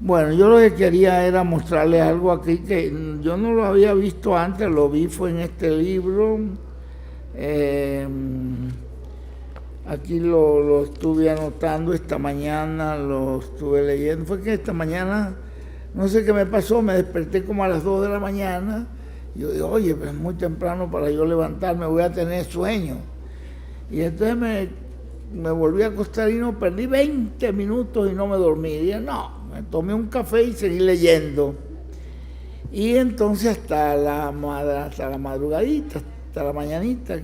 Bueno, yo lo que quería era mostrarles algo aquí que yo no lo había visto antes, lo vi fue en este libro. Aquí lo estuve anotando esta mañana, lo estuve leyendo. Fue que esta mañana, no sé qué me pasó, me desperté como a las 2 de la mañana. Y yo digo, oye, pero es muy temprano para yo levantarme, voy a tener sueño. Y entonces me volví a acostar y no, perdí 20 minutos y no me dormí. Y dije, no, me tomé un café y seguí leyendo. Y entonces hasta la madrugadita, hasta la mañanita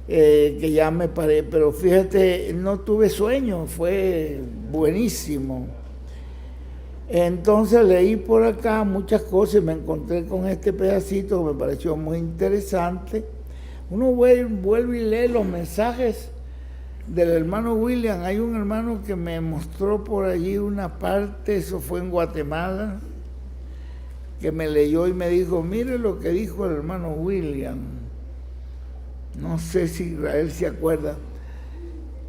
que ya me paré, pero fíjate, no tuve sueño, fue buenísimo. Entonces leí por acá muchas cosas y me encontré con este pedacito que me pareció muy interesante. Uno vuelve y lee los mensajes del hermano William. Hay un hermano que me mostró por allí una parte, eso fue en Guatemala, que me leyó y me dijo, mire lo que dijo el hermano William. No sé si Israel se acuerda,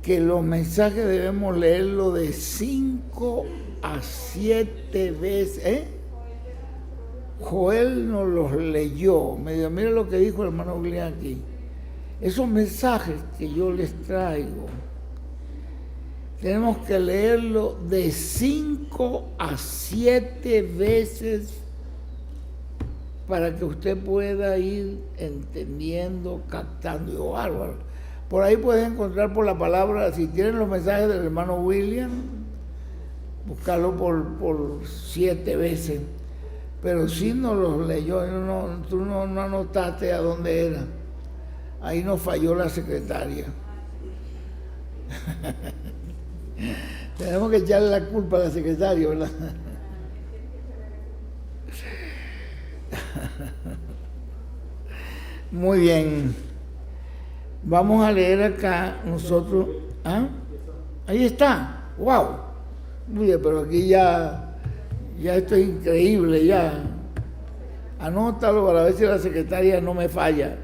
que los mensajes debemos leerlo de 5 a 7 veces. Joel nos los leyó, me dijo, mire lo que dijo el hermano William aquí. Esos mensajes que yo les traigo, tenemos que leerlo de 5 a 7 veces para que usted pueda ir entendiendo, captando. Yo, bárbaro. Por ahí puedes encontrar por la palabra, si tienen los mensajes del hermano William, buscarlo por 7 veces. Pero si no los leyó, tú no anotaste a dónde era. Ahí nos falló la secretaria. Tenemos que echarle la culpa a la secretaria, ¿verdad? Muy bien. Vamos a leer acá nosotros. ¿Ah? Ahí está. ¡Wow! Muy bien, pero aquí ya esto es increíble, ya. Anótalo para ver si la secretaria no me falla.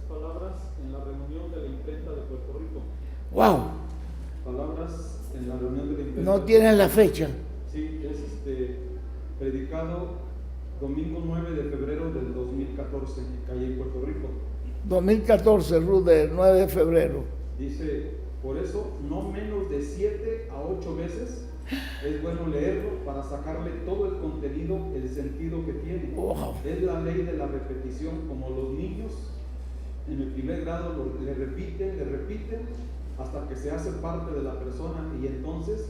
Palabras en la reunión de la imprenta de Puerto Rico. ¡Wow! Palabras en la reunión de la imprenta. ¿No tienes la fecha? Sí, es predicado domingo 9 de febrero del 2014, calle en Puerto Rico. 2014, Ruth, del 9 de febrero. Dice, por eso no menos de 7 a 8 veces es bueno leerlo para sacarle todo el contenido, el sentido que tiene. Wow. Es la ley de la repetición, como los niños en el primer grado le repiten hasta que se hace parte de la persona, y entonces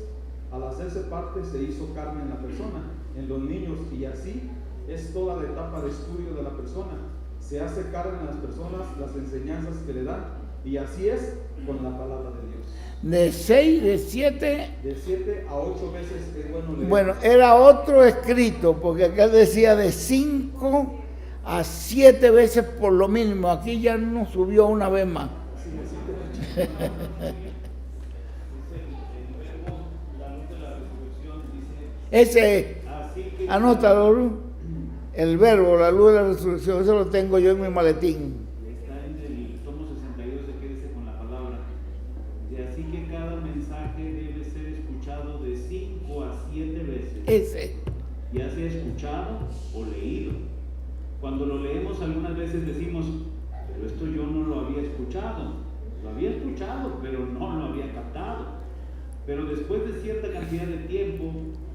al hacerse parte se hizo carne en la persona, en los niños, y así es toda la etapa de estudio de la persona. Se hace carne en las personas las enseñanzas que le dan, y así es con la palabra de Dios. De 6, de 7. De 7 a 8 veces es bueno leer. Bueno, era otro escrito, porque acá decía de 5 a 7 veces por lo mínimo. Aquí ya nos subió una vez más. Sí, dice el verbo, la luz de la resurrección, dice. Ese es. Anótalo, Ruth. El verbo, la luz de la resurrección, eso lo tengo yo en mi maletín. Está en el tomo 62 de Quédese con la palabra. Y así que cada mensaje debe ser escuchado de 5 a 7 veces. Ese. Ya sea escuchado o leído. Cuando lo leemos algunas veces decimos, pero esto yo no lo había escuchado. Lo había escuchado, pero no lo había captado. Pero después de cierta cantidad de tiempo,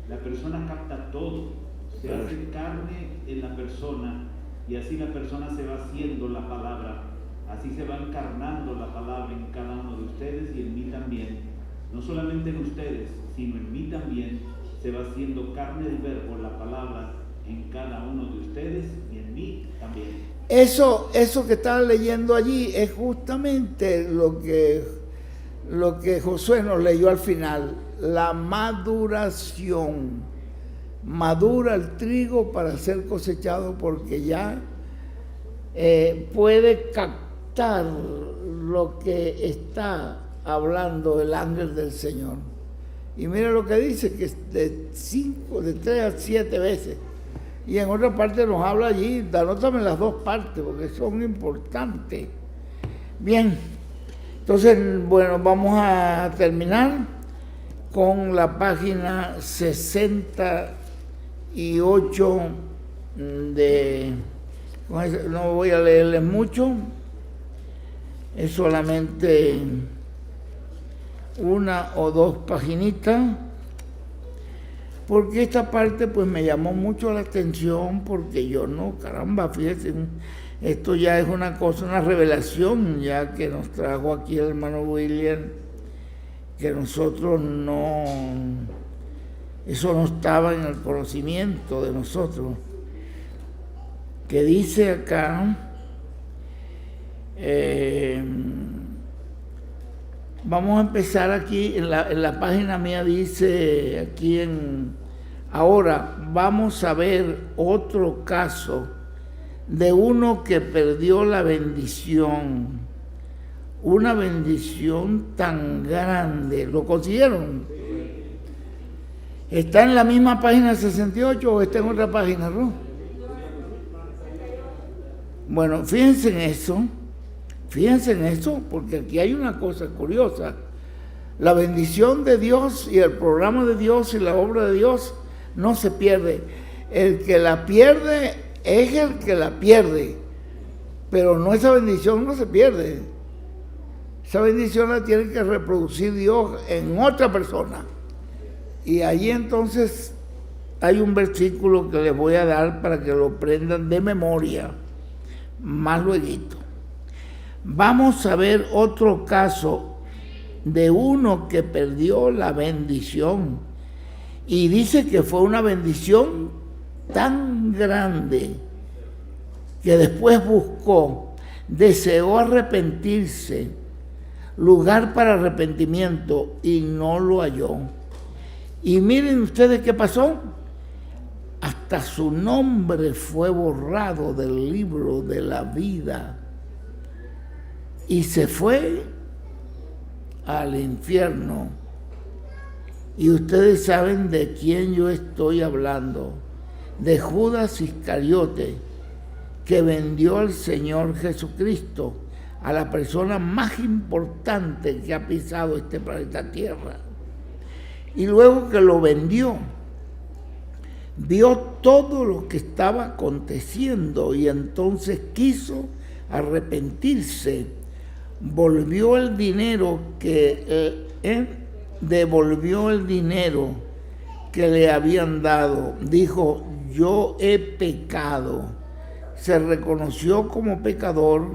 la persona capta todo. Se hace carne en la persona, y así la persona se va haciendo la palabra, así se va encarnando la palabra en cada uno de ustedes y en mí también. No solamente en ustedes, sino en mí también se va haciendo carne el verbo, la palabra, en cada uno de ustedes y en mí también. Eso que estaba leyendo allí es justamente lo que Josué nos leyó al final, la maduración. Madura el trigo para ser cosechado, porque ya puede captar lo que está hablando el ángel del Señor. Y mira lo que dice, que es de 3 a 7 veces. Y en otra parte nos habla allí, anótame las dos partes porque son importantes. Bien, entonces, bueno, vamos a terminar. con la página 68 de... No voy a leerles mucho, es solamente una o dos paginitas, porque esta parte pues me llamó mucho la atención, porque yo no, caramba, fíjense, esto ya es una cosa, una revelación ya que nos trajo aquí el hermano William, que nosotros no, eso no estaba en el conocimiento de nosotros, que dice acá, vamos a empezar aquí, en la página mía dice, aquí ahora vamos a ver otro caso de uno que perdió la bendición, una bendición tan grande. ¿Lo consiguieron? ¿Está en la misma página 68 o está en otra página, no? Bueno, fíjense en eso, porque aquí hay una cosa curiosa. La bendición de Dios y el programa de Dios y la obra de Dios no se pierde. El que la pierde es el que la pierde, pero no, esa bendición no se pierde. Esa bendición la tiene que reproducir Dios en otra persona. Y ahí entonces hay un versículo que les voy a dar para que lo prendan de memoria más lueguito. Vamos a ver otro caso de uno que perdió la bendición, y dice que fue una bendición tan grande que después buscó, deseó arrepentirse, lugar para arrepentimiento, y no lo halló. Y miren ustedes qué pasó. Hasta su nombre fue borrado del libro de la vida y se fue al infierno. Y ustedes saben de quién yo estoy hablando, de Judas Iscariote, que vendió al Señor Jesucristo, a la persona más importante que ha pisado este planeta Tierra. Y luego que lo vendió, vio todo lo que estaba aconteciendo y entonces quiso arrepentirse. Volvió el dinero devolvió el dinero que le habían dado. Dijo: yo he pecado. Se reconoció como pecador,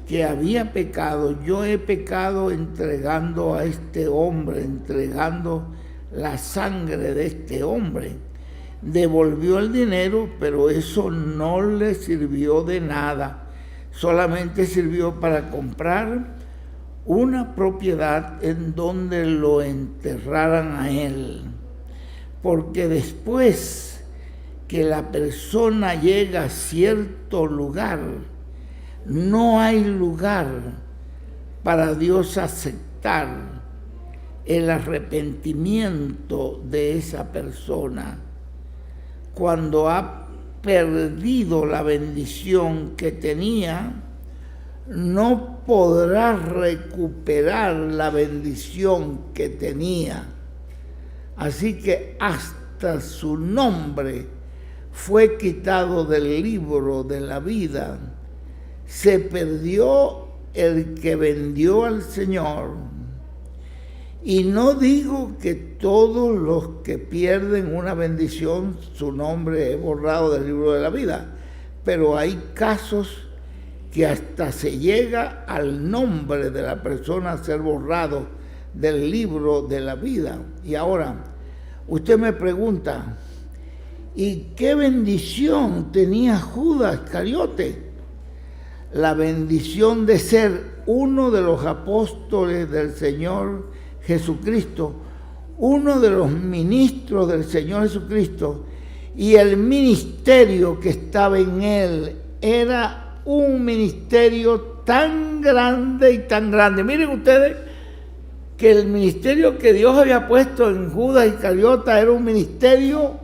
que había pecado. Yo he pecado entregando a este hombre, entregando la sangre de este hombre. Devolvió el dinero, pero eso no le sirvió de nada. Solamente sirvió para comprar una propiedad en donde lo enterraran a él. Porque después que la persona llega a cierto lugar, no hay lugar para Dios aceptar el arrepentimiento de esa persona. Cuando ha perdido la bendición que tenía, no podrá recuperar la bendición que tenía. Así que hasta su nombre fue quitado del libro de la vida. Se perdió el que vendió al Señor. Y no digo que todos los que pierden una bendición, su nombre es borrado del libro de la vida, pero hay casos que hasta se llega al nombre de la persona a ser borrado del libro de la vida. Y ahora, usted me pregunta, ¿y qué bendición tenía Judas Iscariote? La bendición de ser uno de los apóstoles del Señor Jesucristo, uno de los ministros del Señor Jesucristo, y el ministerio que estaba en él era un ministerio tan grande y tan grande. Miren ustedes que el ministerio que Dios había puesto en Judas Iscariote era un ministerio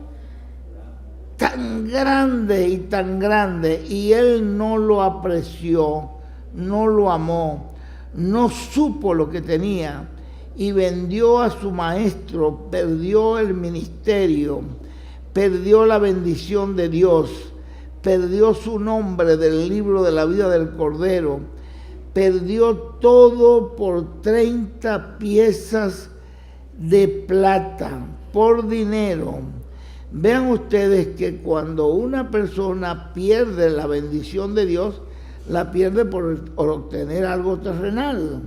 tan grande y tan grande, y él no lo apreció, no lo amó, no supo lo que tenía. y vendió a su maestro, perdió el ministerio, perdió la bendición de Dios, perdió su nombre del libro de la vida del Cordero, perdió todo por 30 piezas de plata, por dinero. Vean ustedes que cuando una persona pierde la bendición de Dios, la pierde por obtener algo terrenal,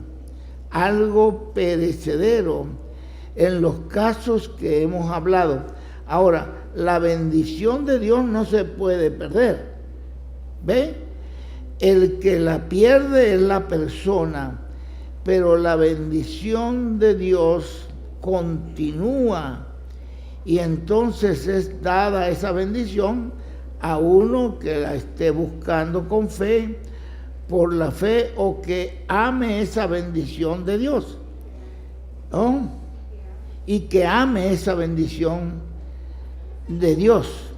algo perecedero, en los casos que hemos hablado. Ahora, la bendición de Dios no se puede perder. ¿Ve? El que la pierde es la persona, pero la bendición de Dios continúa, y entonces es dada esa bendición a uno que la esté buscando con fe, por la fe, o que ame esa bendición de Dios, ¿no? Y que ame esa bendición de Dios.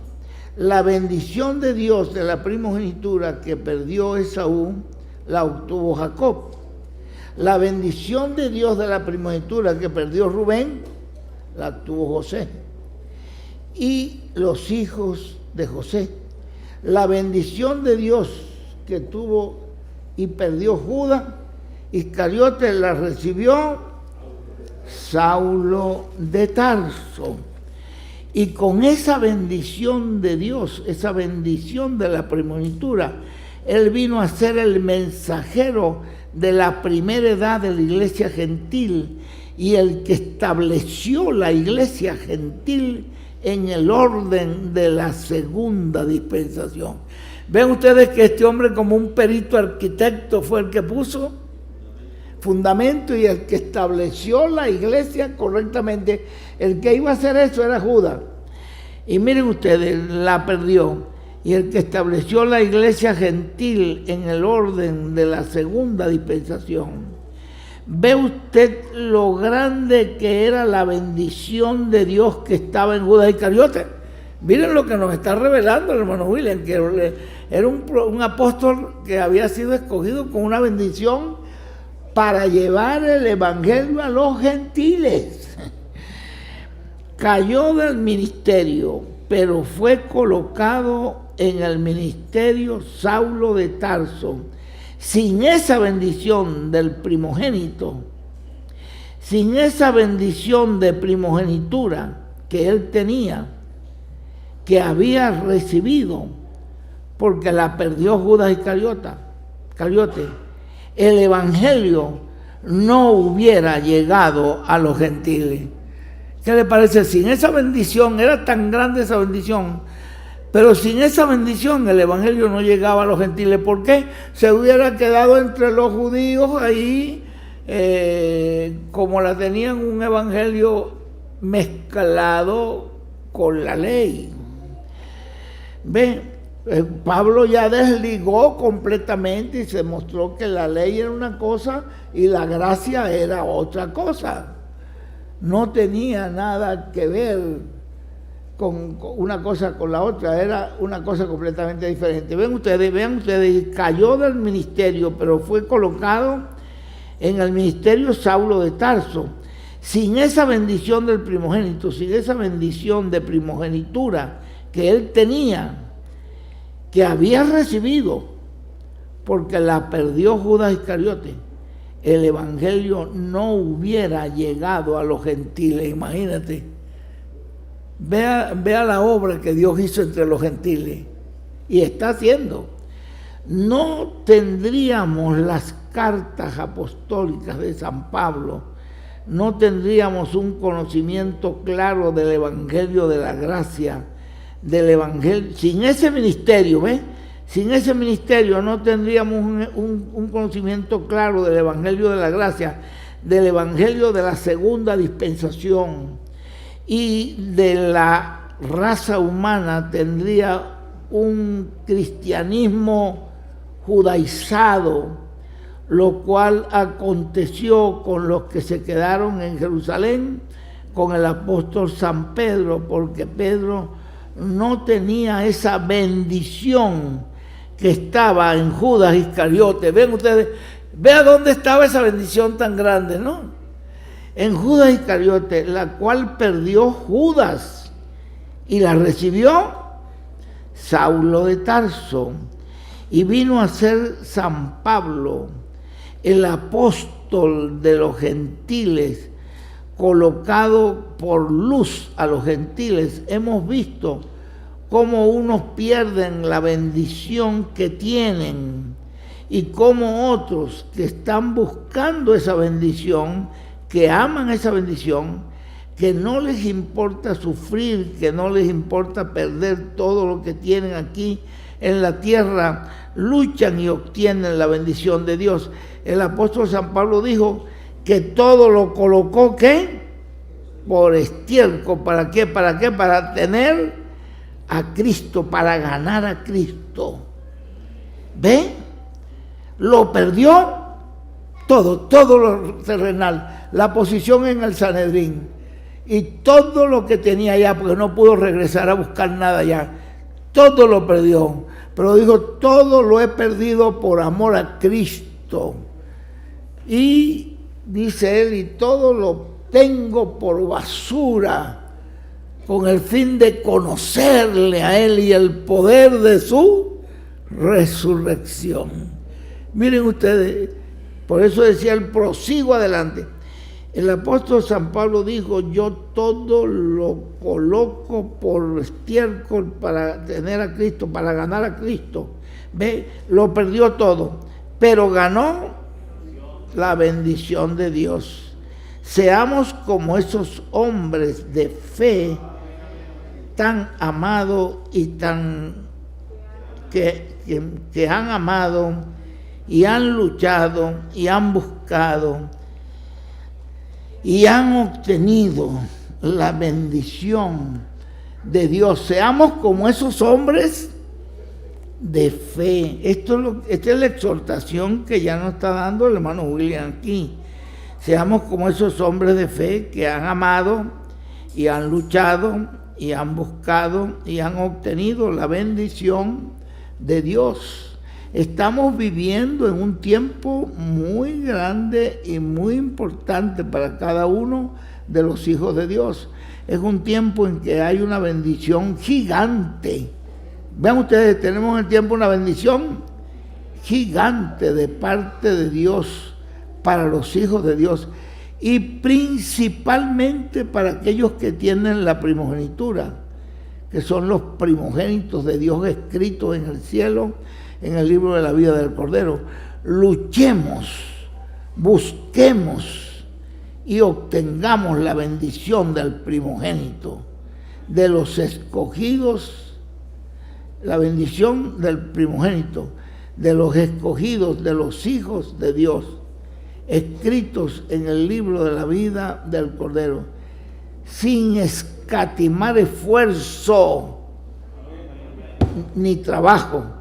La bendición de Dios de la primogenitura que perdió Esaú, la obtuvo Jacob. La bendición de Dios de la primogenitura que perdió Rubén, la obtuvo José. Y los hijos de José. La bendición de Dios que tuvo y perdió Judas Iscariote, la recibió Saulo de Tarso. Y con esa bendición de Dios, esa bendición de la primogenitura, él vino a ser el mensajero de la primera edad de la iglesia gentil y el que estableció la iglesia gentil en el orden de la segunda dispensación. Ven ustedes que este hombre, como un perito arquitecto, fue el que puso fundamento y el que estableció la iglesia correctamente. El que iba a hacer eso era Judas. Y miren ustedes, la perdió. Y el que estableció la iglesia gentil en el orden de la segunda dispensación. Ve usted lo grande que era la bendición de Dios que estaba en Judas Iscariote. Miren lo que nos está revelando el hermano William, que era un apóstol que había sido escogido con una bendición para llevar el evangelio a los gentiles. Cayó del ministerio, pero fue colocado en el ministerio Saulo de Tarso. Sin esa bendición del primogénito, sin esa bendición de primogenitura que él tenía, que había recibido, porque la perdió Judas Iscariote, el evangelio no hubiera llegado a los gentiles. ¿Qué le parece? Sin esa bendición, era tan grande esa bendición, pero sin esa bendición el evangelio no llegaba a los gentiles. ¿Por qué? Se hubiera quedado entre los judíos ahí, como la tenían, un evangelio mezclado con la ley. ¿Ve? Pablo ya desligó completamente y se mostró que la ley era una cosa y la gracia era otra cosa. No tenía nada que ver con una cosa con la otra, era una cosa completamente diferente. Vean ustedes, cayó del ministerio, pero fue colocado en el ministerio Saulo de Tarso. Sin esa bendición del primogénito, sin esa bendición de primogenitura que él tenía, que había recibido, porque la perdió Judas Iscariote, el evangelio no hubiera llegado a los gentiles. Imagínate, vea la obra que Dios hizo entre los gentiles y está haciendo. No tendríamos las cartas apostólicas de San Pablo, no tendríamos un conocimiento claro del evangelio de la gracia, del evangelio. Sin ese ministerio, ¿ves? Sin ese ministerio no tendríamos un conocimiento claro del evangelio de la gracia, del evangelio de la segunda dispensación, y de la raza humana tendría un cristianismo judaizado, lo cual aconteció con los que se quedaron en Jerusalén, con el apóstol San Pedro, porque Pedro no tenía esa bendición que estaba en Judas Iscariote. Ven ustedes, vea dónde estaba esa bendición tan grande, ¿no? en Judas Iscariote, la cual perdió Judas y la recibió Saulo de Tarso, y vino a ser San Pablo, el apóstol de los gentiles, colocado por luz a los gentiles. Hemos visto cómo unos pierden la bendición que tienen y cómo otros que están buscando esa bendición, que aman esa bendición, que no les importa sufrir, que no les importa perder todo lo que tienen aquí en la tierra, luchan y obtienen la bendición de Dios. El apóstol San Pablo dijo que todo lo colocó, ¿qué? Por estiércol. ¿Para qué? ¿Para qué? Para tener a Cristo, para ganar a Cristo. ¿Ve? Lo perdió todo lo terrenal, la posición en el Sanedrín y todo lo que tenía allá, porque no pudo regresar a buscar nada allá. Todo lo perdió, pero dijo, todo lo he perdido por amor a Cristo. Y dice él, y todo lo tengo por basura, con el fin de conocerle a él y el poder de su resurrección. Miren ustedes, por eso decía él, prosigo adelante. El apóstol San Pablo dijo, yo todo lo coloco por estiércol para tener a Cristo, para ganar a Cristo. ¿Ve? Lo perdió todo, pero ganó la bendición de Dios. Seamos como esos hombres de fe tan amados y tan que han amado y han luchado y han buscado y han obtenido la bendición de Dios. Seamos como esos hombres de fe. Esta es la exhortación que ya nos está dando el hermano William aquí. Seamos como esos hombres de fe que han amado y han luchado y han buscado y han obtenido la bendición de Dios. Estamos viviendo en un tiempo muy grande y muy importante para cada uno de los hijos de Dios. Es un tiempo en que hay una bendición gigante. Vean ustedes, tenemos en el tiempo una bendición gigante de parte de Dios para los hijos de Dios y principalmente para aquellos que tienen la primogenitura, que son los primogénitos de Dios escritos en el cielo, en el libro de la vida del Cordero. Luchemos, busquemos y obtengamos la bendición del primogénito, de los escogidos, la bendición del primogénito, de los escogidos, de los hijos de Dios, escritos en el libro de la vida del Cordero, sin escatimar esfuerzo ni trabajo.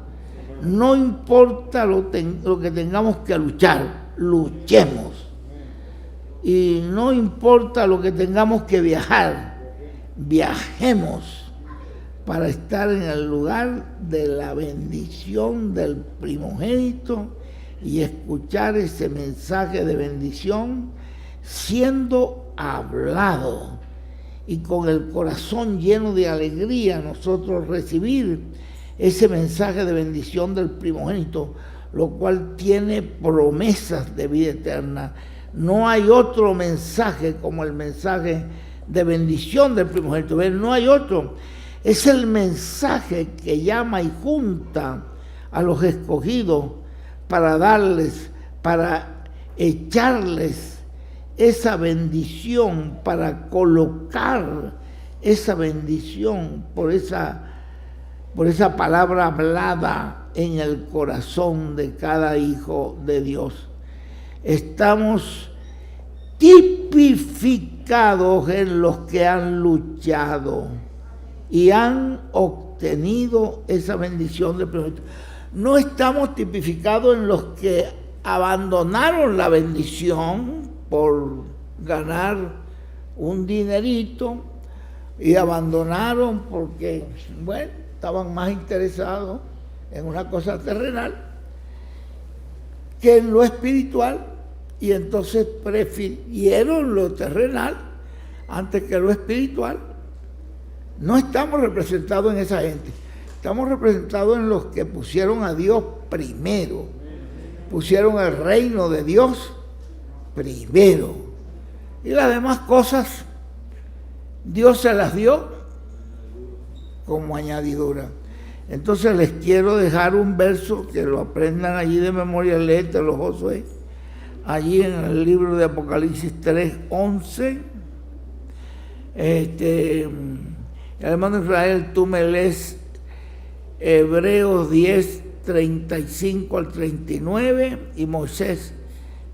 No importa lo que tengamos que luchar, luchemos. Y no importa lo que tengamos que viajar, viajemos para estar en el lugar de la bendición del primogénito y escuchar ese mensaje de bendición siendo hablado y con el corazón lleno de alegría nosotros recibir ese mensaje de bendición del primogénito, lo cual tiene promesas de vida eterna. No hay otro mensaje como el mensaje de bendición del primogénito. No hay otro. Es el mensaje que llama y junta a los escogidos para darles, para echarles esa bendición, para colocar esa bendición por esa palabra hablada en el corazón de cada hijo de Dios. Estamos tipificados en los que han luchado y han obtenido esa bendición del primogénito. No estamos tipificados en los que abandonaron la bendición por ganar un dinerito y abandonaron porque, bueno, estaban más interesados en una cosa terrenal que en lo espiritual, y entonces prefirieron lo terrenal antes que lo espiritual. No estamos representados en esa gente, estamos representados en los que pusieron a Dios primero, pusieron el reino de Dios primero, y las demás cosas Dios se las dio como añadidura. Entonces les quiero dejar un verso que lo aprendan allí de memoria, léetelo, Josué, allí en el libro de Apocalipsis 3:11. Hermano Israel, tú me lees Hebreos 10:35 al 39, y Moisés,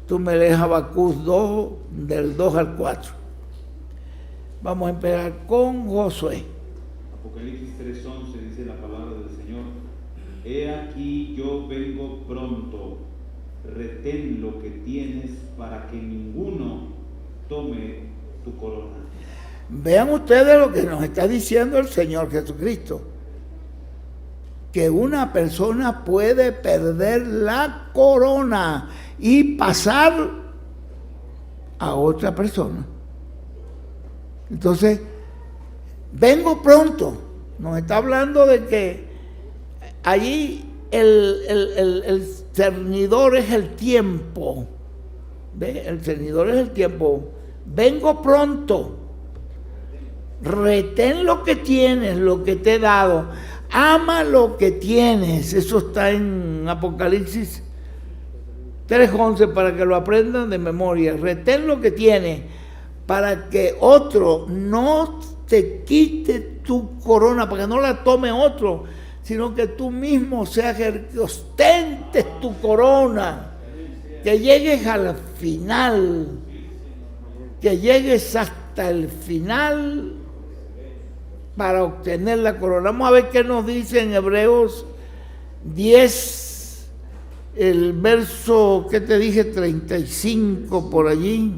tú me lees Habacuc 2, del 2 al 4. Vamos a empezar con Josué. Apocalipsis 3:11 dice la palabra del Señor: He aquí yo vengo pronto, retén lo que tienes para que ninguno tome tu corona. Vean ustedes lo que nos está diciendo el Señor Jesucristo, que una persona puede perder la corona y pasar a otra persona. Entonces, vengo pronto, nos está hablando de que allí el cernidor es el tiempo. ¿Ve? El cernidor es el tiempo. Vengo pronto. Retén lo que tienes, lo que te he dado. Ama lo que tienes. Eso está en Apocalipsis 3:11 para que lo aprendan de memoria. Retén lo que tienes para que otro no te quite tu corona, para que no la tome otro, sino que tú mismo seas el que ostentes tu corona, que llegues al final, que llegues hasta el final para obtener la corona. Vamos a ver qué nos dice en Hebreos 10, el verso, ¿qué te dije? 35 por allí,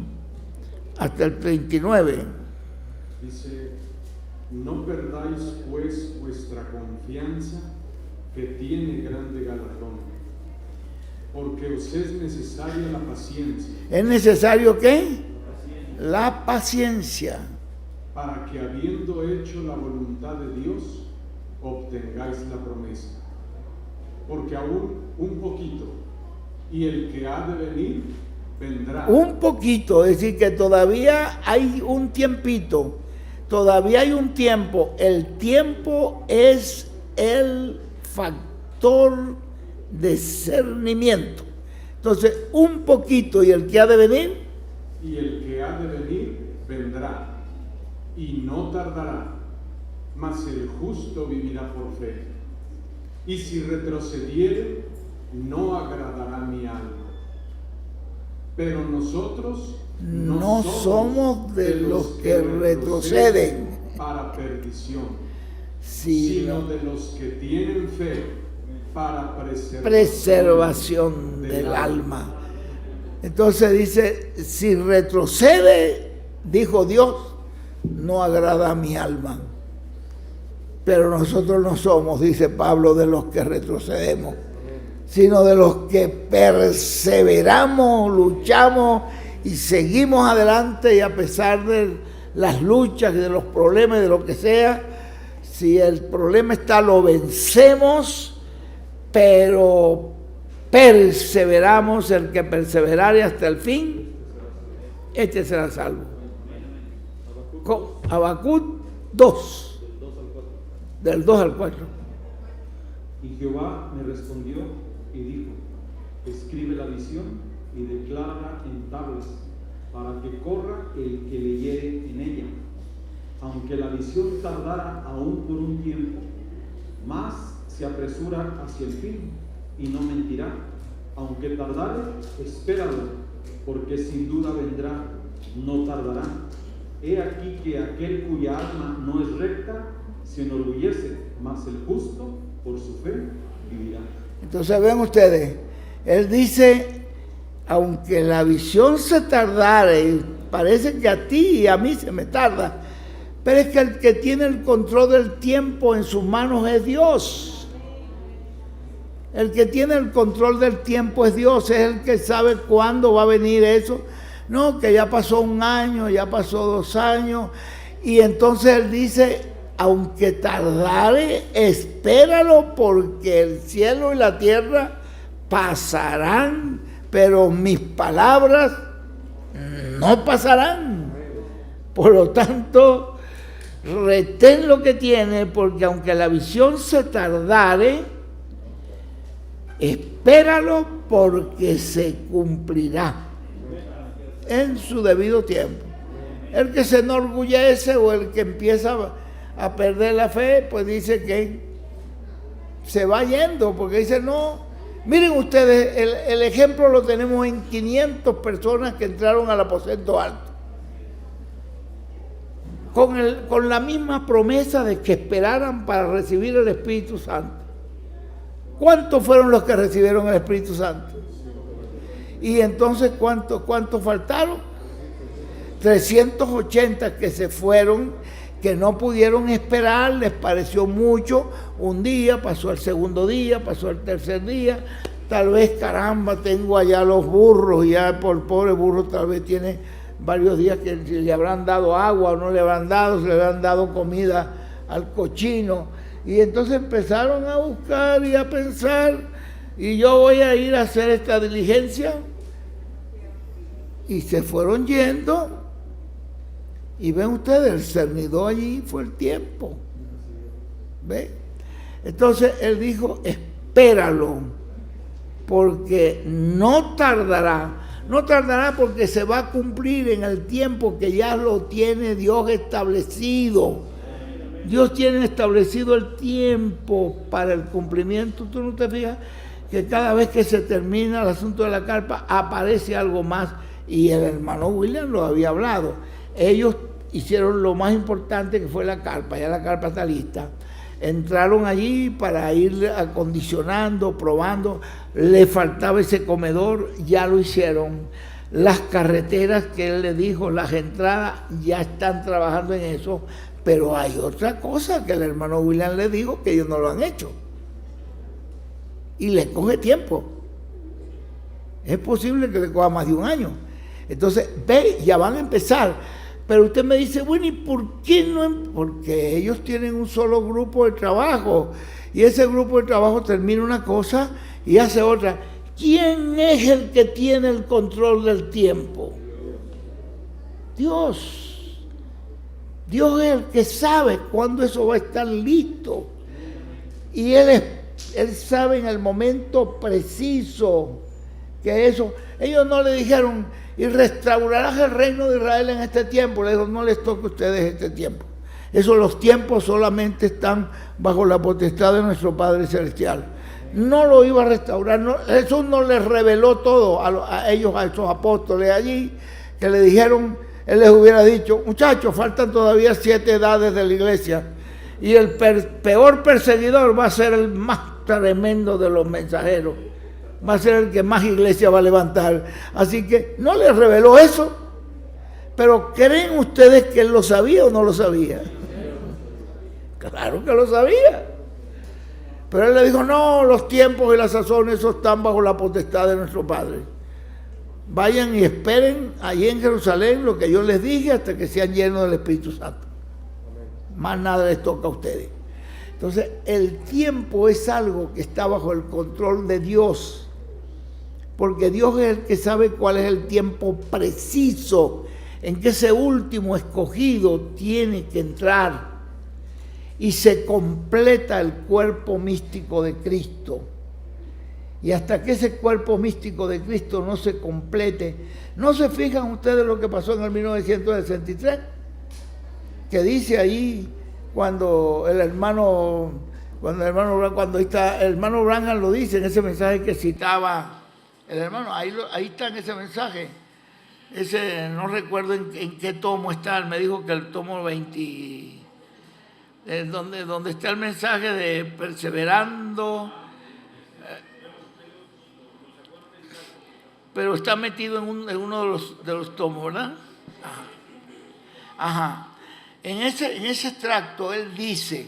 hasta el 39. Dice: no perdáis pues vuestra confianza, que tiene grande galardón, porque os es necesaria la paciencia. ¿Es necesario qué? La paciencia. Para que, habiendo hecho la voluntad de Dios, obtengáis la promesa. Porque aún un poquito, y el que ha de venir vendrá. Un poquito, es decir, que todavía hay un tiempito, todavía hay un tiempo. El tiempo es el factor de discernimiento. Entonces, un poquito, y el que ha de venir. Y el que ha de venir vendrá, y no tardará, mas el justo vivirá por fe. Y si retrocediere, no agradará mi alma. Pero nosotros no somos de los que retroceden para perdición, sino sino de los que tienen fe para preservación del alma. Entonces dice, si retrocede, dijo Dios, no agrada a mi alma. Pero nosotros no somos, dice Pablo, de los que retrocedemos, sino de los que perseveramos, luchamos y seguimos adelante, y a pesar de las luchas y de los problemas y de lo que sea, si el problema está, lo vencemos, pero perseveramos. El que perseverare hasta el fin, este será salvo. Habacuc 2, del 2 al 4. Y Jehová me respondió y dijo: escribe la visión y declárala en tablas, para que corra el que leyere en ella. Aunque la visión tardara aún por un tiempo, mas se apresura hacia el fin y no mentirá. Aunque tardare, espéralo, porque sin duda vendrá, no tardará. He aquí que aquel cuya alma no es recta se enorgullece, mas el justo por su fe vivirá. Entonces ven ustedes, él dice, aunque la visión se tardare, y parece que a ti y a mí se me tarda, pero es que el que tiene el control del tiempo en sus manos es Dios. El que tiene el control del tiempo es Dios, es el que sabe cuándo va a venir eso. No, que ya pasó 1 año, ya pasó 2 años. Y entonces Él dice, aunque tardare, espéralo, porque el cielo y la tierra pasarán, pero mis palabras no pasarán. Por lo tanto, retén lo que tiene, porque aunque la visión se tardare, espéralo, porque se cumplirá en su debido tiempo. El que se enorgullece o el que empieza a perder la fe, pues dice que se va yendo, porque dice, no, miren ustedes, el ejemplo lo tenemos en 500 personas que entraron al aposento alto, con la misma promesa de que esperaran para recibir el Espíritu Santo. ¿Cuántos fueron los que recibieron el Espíritu Santo? Y entonces, ¿cuántos faltaron? 380 que se fueron, que no pudieron esperar, les pareció mucho. Un día, pasó el segundo día, pasó el tercer día. Tal vez, caramba, tengo allá los burros, y ya por pobre burro tal vez tiene varios días que le habrán dado agua o no le habrán dado, se le habrán dado comida al cochino. Y entonces empezaron a buscar y a pensar, y yo voy a ir a hacer esta diligencia. Y se fueron yendo, y ven ustedes, el cernidor allí fue el tiempo. ¿Ven? Entonces Él dijo, espéralo, porque no tardará. No tardará porque se va a cumplir en el tiempo que ya lo tiene Dios establecido. Dios tiene establecido el tiempo para el cumplimiento. ¿Tú no te fijas que cada vez que se termina el asunto de la carpa aparece algo más? Y el hermano William lo había hablado. Ellos hicieron lo más importante, que fue la carpa. Ya la carpa está lista. Entraron allí para ir acondicionando, probando. Le faltaba ese comedor, ya lo hicieron. Las carreteras que él le dijo, las entradas, ya están trabajando en eso. Pero hay otra cosa que el hermano William le dijo, que ellos no lo han hecho. Y le coge tiempo. Es posible que le coja más de 1 año. Entonces, ve, ya van a empezar. Pero usted me dice, bueno, ¿y por qué no? Porque ellos tienen un solo grupo de trabajo. Y ese grupo de trabajo termina una cosa y hace otra. ¿Quién es el que tiene el control del tiempo? Dios. Dios es el que sabe cuándo eso va a estar listo. Y Él sabe en el momento preciso que eso. Ellos no le dijeron, y restaurarás el reino de Israel en este tiempo. Le dijo, no les toque a ustedes este tiempo. Los tiempos solamente están bajo la potestad de nuestro Padre Celestial. No lo iba a restaurar. No, Jesús no les reveló todo a ellos, a esos apóstoles allí, que le dijeron, Él les hubiera dicho, muchachos, faltan todavía 7 edades de la iglesia. Y el peor perseguidor va a ser el más tremendo de los mensajeros. Va a ser el que más iglesia va a levantar. Así que no les reveló eso. Pero ¿creen ustedes que Él lo sabía o no lo sabía? Claro que lo sabía. Pero Él le dijo, no, los tiempos y las sazones eso están bajo la potestad de nuestro Padre. Vayan y esperen allí en Jerusalén lo que yo les dije hasta que sean llenos del Espíritu Santo. Más nada les toca a ustedes. Entonces, el tiempo es algo que está bajo el control de Dios. Porque Dios es el que sabe cuál es el tiempo preciso en que ese último escogido tiene que entrar y se completa el cuerpo místico de Cristo. Y hasta que ese cuerpo místico de Cristo no se complete, ¿no se fijan ustedes lo que pasó en el 1963? Que dice ahí cuando el hermano Branham lo dice en ese mensaje que citaba el hermano, ahí está en ese mensaje. Ese, no recuerdo en qué tomo está, él me dijo que el tomo 20, donde está el mensaje de perseverando, pero está metido en uno de los tomos, ¿verdad? Ajá. En ese extracto él dice,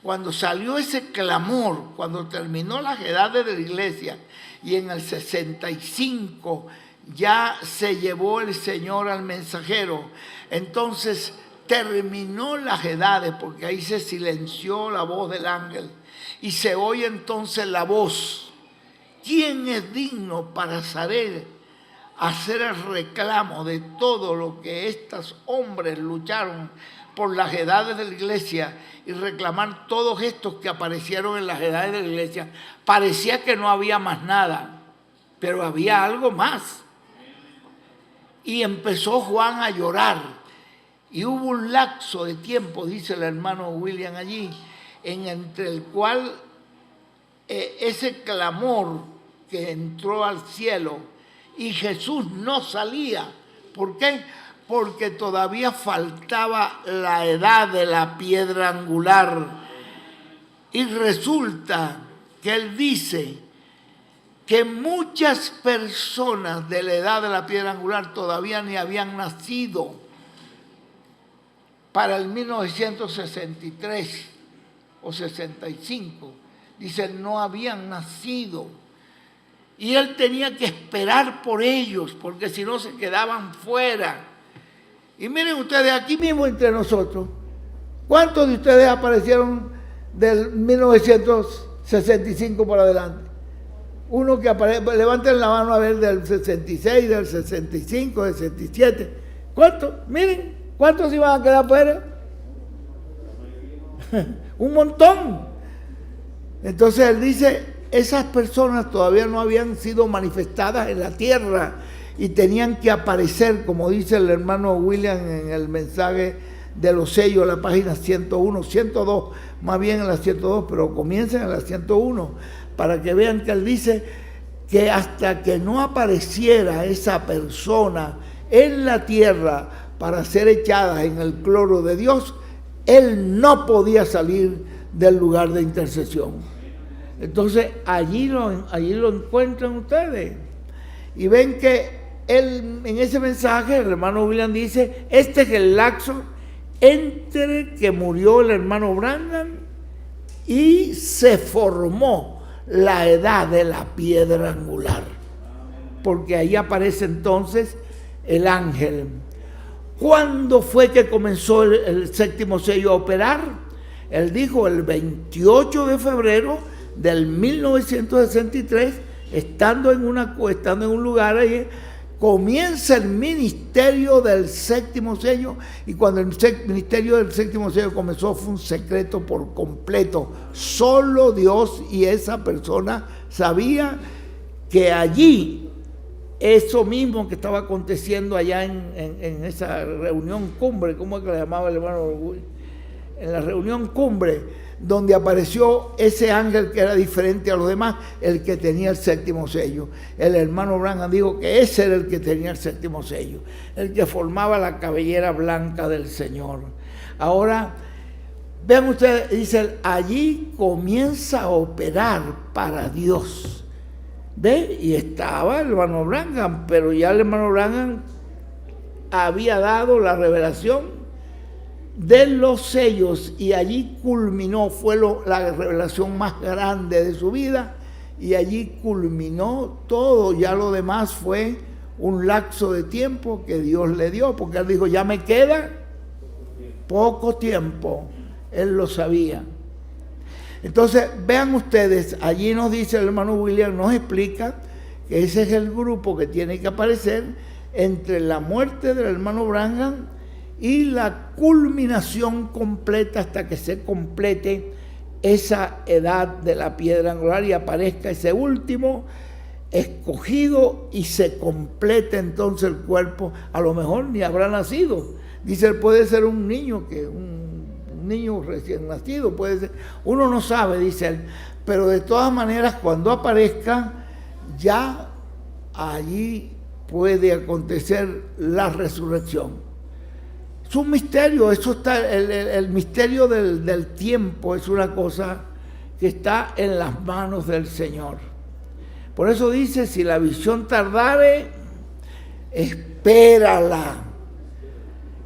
cuando salió ese clamor, cuando terminó las edades de la iglesia, y en el 65 ya se llevó el Señor al mensajero, entonces terminó las edades, porque ahí se silenció la voz del ángel, y se oye entonces la voz: ¿quién es digno para hacer el reclamo de todo lo que estos hombres lucharon por las edades de la iglesia y reclamar todos estos que aparecieron en las edades de la iglesia? Parecía que no había más nada, pero había algo más. Y empezó Juan a llorar, y hubo un lapso de tiempo, dice el hermano William allí, entre el cual ese clamor que entró al cielo y Jesús no salía. ¿Por qué? Porque todavía faltaba la edad de la piedra angular. Y resulta que él dice que muchas personas de la edad de la piedra angular todavía ni habían nacido para el 1963 o 65. Dice, no habían nacido. Y él tenía que esperar por ellos, porque si no se quedaban fuera. Y miren ustedes, aquí mismo entre nosotros, ¿cuántos de ustedes aparecieron del 1965 para adelante? Uno que aparece, levanten la mano a ver, del 66, del 65, del 67. ¿Cuántos? Miren, ¿cuántos iban a quedar fuera? Un montón. Entonces él dice, esas personas todavía no habían sido manifestadas en la tierra y tenían que aparecer, como dice el hermano William en el mensaje de los sellos, la página 101, 102, más bien en la 102, pero comiencen en la 101, para que vean que él dice que hasta que no apareciera esa persona en la tierra para ser echada en el cloro de Dios, él no podía salir del lugar de intercesión. Entonces allí lo encuentran ustedes y ven que él, en ese mensaje el hermano William dice, este es el lapso entre que murió el hermano Branham y se formó la edad de la piedra angular, porque ahí aparece entonces el ángel. ¿Cuándo fue que comenzó el séptimo sello a operar? Él dijo el 28 de febrero del 1963, estando en un lugar ahí, comienza el ministerio del séptimo sello, y cuando el ministerio del séptimo sello comenzó fue un secreto por completo. Solo Dios y esa persona sabía que allí, eso mismo que estaba aconteciendo allá en esa reunión cumbre, ¿cómo es que le llamaba el hermano? En la reunión cumbre, donde apareció ese ángel que era diferente a los demás, el que tenía el séptimo sello. El hermano Branham dijo que ese era el que tenía el séptimo sello, el que formaba la cabellera blanca del Señor. Ahora, vean ustedes, dice, allí comienza a operar para Dios. ¿Ve? Y estaba el hermano Branham, pero ya el hermano Branham había dado la revelación de los sellos, y allí culminó, fue la revelación más grande de su vida, y allí culminó todo. Ya lo demás fue un lapso de tiempo que Dios le dio, porque él dijo, ya me queda poco tiempo. Él lo sabía. Entonces, vean ustedes, allí nos dice el hermano William, nos explica que ese es el grupo que tiene que aparecer entre la muerte del hermano Branham y la culminación completa, hasta que se complete esa edad de la piedra angular y aparezca ese último escogido y se complete entonces el cuerpo. A lo mejor ni habrá nacido. Dice él, puede ser un niño, un niño recién nacido, puede ser. Uno no sabe, dice él. Pero de todas maneras, cuando aparezca, ya allí puede acontecer la resurrección. Es un misterio, eso está, el misterio del tiempo es una cosa que está en las manos del Señor. Por eso dice, si la visión tardare, espérala.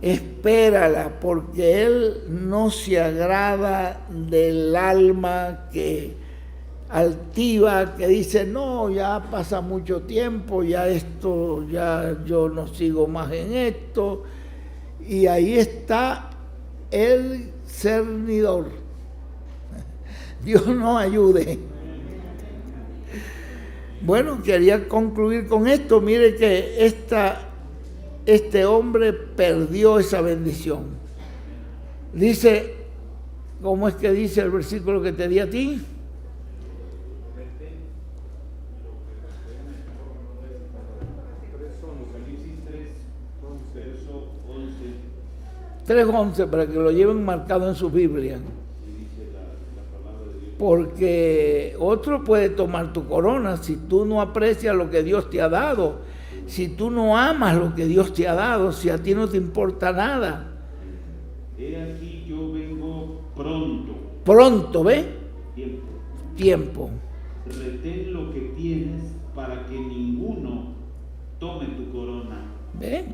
espérala, porque Él no se agrada del alma que altiva, que dice, no, ya pasa mucho tiempo, ya esto, ya yo no sigo más en esto. Y ahí está el cernidor. Dios nos ayude. Bueno, quería concluir con esto. Mire que este hombre perdió esa bendición. Dice, ¿cómo es que dice el versículo que te di a ti? Verso 3:11, para que lo lleven marcado en su Biblia. Porque otro puede tomar tu corona si tú no aprecias lo que Dios te ha dado, si tú no amas lo que Dios te ha dado, si a ti no te importa nada. He aquí yo vengo pronto. Pronto, ¿ves? Tiempo. Retén lo que tienes para que ninguno tome tu corona. ¿Ves?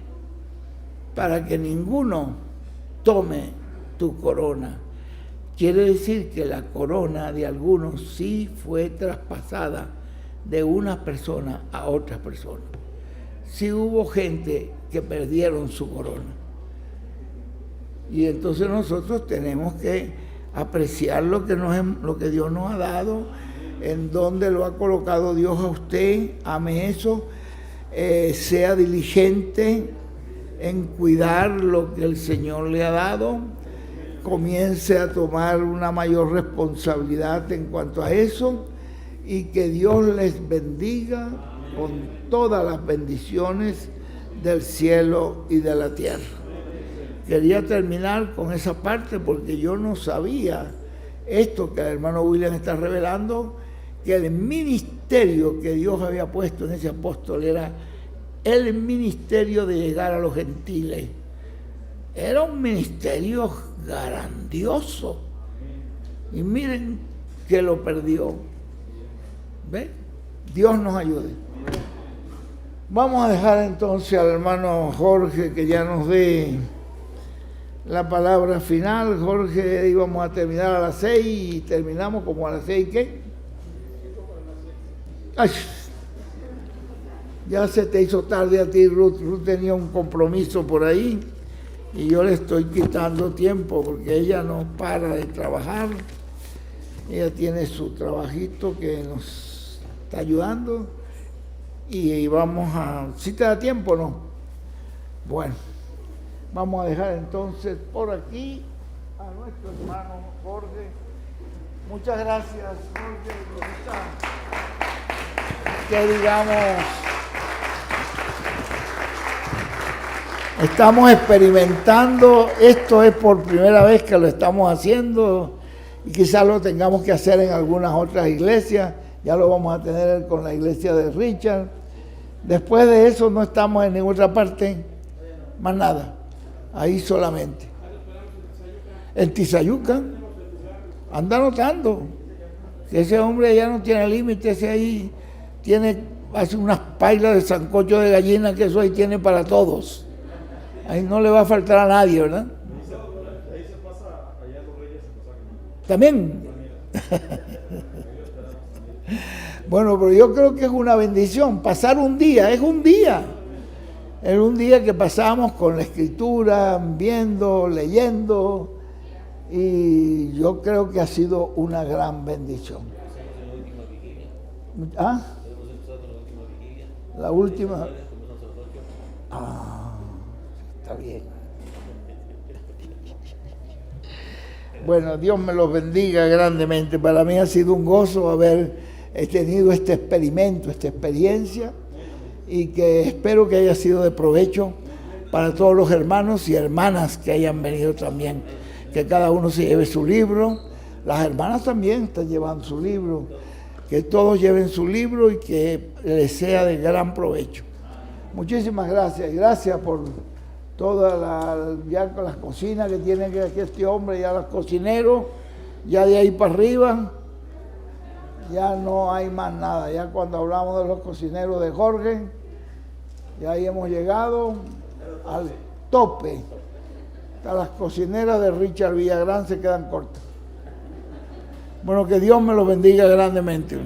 Para que ninguno tome tu corona. Quiere decir que la corona de algunos sí fue traspasada de una persona a otra persona. Sí hubo gente que perdieron su corona. Y entonces nosotros tenemos que apreciar lo que Dios nos ha dado, en donde lo ha colocado Dios a usted. Ame eso, sea diligente en cuidar lo que el Señor le ha dado. Comience a tomar una mayor responsabilidad en cuanto a eso, y que Dios les bendiga con todas las bendiciones del cielo y de la tierra. Quería terminar con esa parte porque yo no sabía esto que el hermano William está revelando, que el ministerio que Dios había puesto en ese apóstol era el ministerio de llegar a los gentiles. Era un ministerio grandioso. Y miren que lo perdió. ¿Ven? Dios nos ayude. Vamos a dejar entonces al hermano Jorge que ya nos dé la palabra final. Jorge, íbamos a terminar a las 6 y terminamos como a las 6, ¿qué? Ay, ya se te hizo tarde a ti, Ruth. Ruth tenía un compromiso por ahí y yo le estoy quitando tiempo porque ella no para de trabajar. Ella tiene su trabajito que nos está ayudando y vamos a... ¿Sí te da tiempo o no? Bueno, vamos a dejar entonces por aquí a nuestro hermano Jorge. Muchas gracias, Jorge. Que digamos, estamos experimentando, esto es por primera vez que lo estamos haciendo y quizás lo tengamos que hacer en algunas otras iglesias. Ya lo vamos a tener con la iglesia de Richard. Después de eso no estamos en ninguna otra parte, más nada, ahí solamente. En Tizayuca, anda notando que ese hombre ya no tiene límite, ese ahí hace unas pailas de sancocho de gallina, que eso ahí tiene para todos. Ahí no le va a faltar a nadie, ¿verdad? Ahí se pasa, allá los Reyes se pasan. ¿También? Bueno, pero yo creo que es una bendición. Pasar un día, es un día. Es un día que pasamos con la escritura, viendo, leyendo, y yo creo que ha sido una gran bendición. ¿Ah? La última. Ah, está bien. Bueno, Dios me los bendiga grandemente. Para mí ha sido un gozo haber tenido este experimento, esta experiencia, y que espero que haya sido de provecho para todos los hermanos y hermanas que hayan venido también. Que cada uno se lleve su libro. Las hermanas también están llevando su libro. Que todos lleven su libro y que les sea de gran provecho. Muchísimas gracias. Gracias por ya con las cocinas que tiene aquí este hombre, ya los cocineros, ya de ahí para arriba, ya no hay más nada. Ya cuando hablamos de los cocineros de Jorge, ya ahí hemos llegado al tope. Hasta las cocineras de Richard Villagrán se quedan cortas. Bueno, que Dios me los bendiga grandemente.